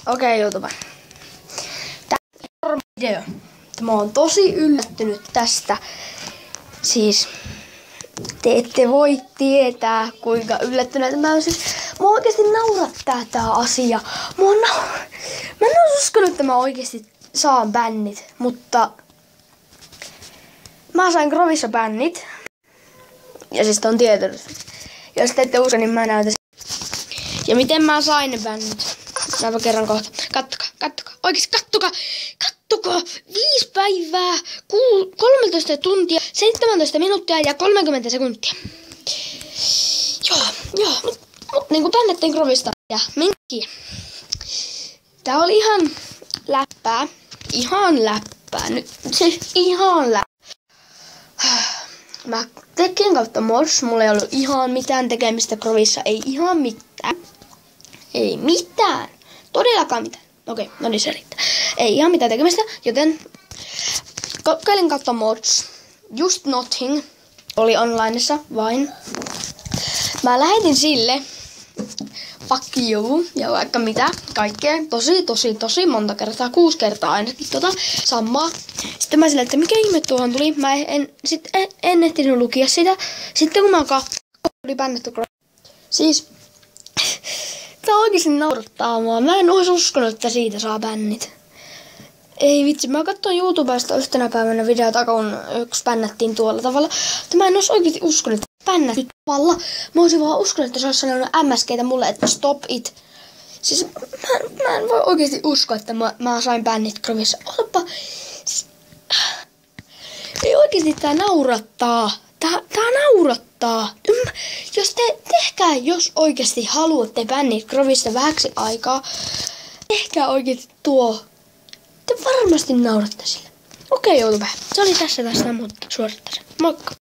Okei, YouTube. Tämä on video. Mä oon tosi yllättynyt tästä. Siis te ette voi tietää, kuinka yllättynyt mä oon. Mua oikeesti naurattaa tää asia. Mä en oo uskonut, että mä oikeesti saan bännit, mutta mä sain Grovissa bännit. Ja siis on tietysti. Jos te ette usko, niin mä näytän. Ja miten mä sain ne bännit? Mä kerran kohta. Kattokaa. Oikeesti kattokaa. 5 päivää, 13 tuntia, 17 minuuttia ja 30 sekuntia. Joo. Mut niinku bännettiin Grovista ja minkki. Tää oli ihan läppää. Nyt siis ihan läppää. Mä tekin kautta mods, mulla ei ollut ihan mitään tekemistä Grovissa, ei ihan mitään. Ei mitään. Todellakaan mitään. Okei, no niin se riittää. Ei ihan mitään tekemistä, joten kokeilin kautta mods. Just Nothing oli onlineissa vain. Mä lähetin sille fuck you ja vaikka mitä, kaikkea tosi monta kertaa, 6 kertaa ainakin samaa. Sitten mä sille, että mikä ihme tuohon tuli, mä en ehtinyt lukia sitä. Sitten kun mä oli bännetty. Siis tää oikeesti naurattaa mua. Mä en ois uskonut, että siitä saa bännit. Ei vitsi, mä katsoin YouTubesta yhtenä päivänä videota, kun yksi bännättiin tuolla tavalla. Mutta mä en ois oikeesti uskonut, että bännättiin tavalla. Mä oisin vaan uskonut, että se olisi sanonut MSGtä mulle, että stop it. Siis mä en voi oikeesti uskoa, että mä sain bännit Grovissa. Ei oikeesti tää naurattaa. Tää naurattaa. Jos tehkää, jos oikeesti haluatte bännit Grovista vähäksi aikaa, tehkää oikeesti tuo. Te varmasti nauratte sille. Okei, YouTube. Se oli tässä, mutta suorittaisin. Moikka!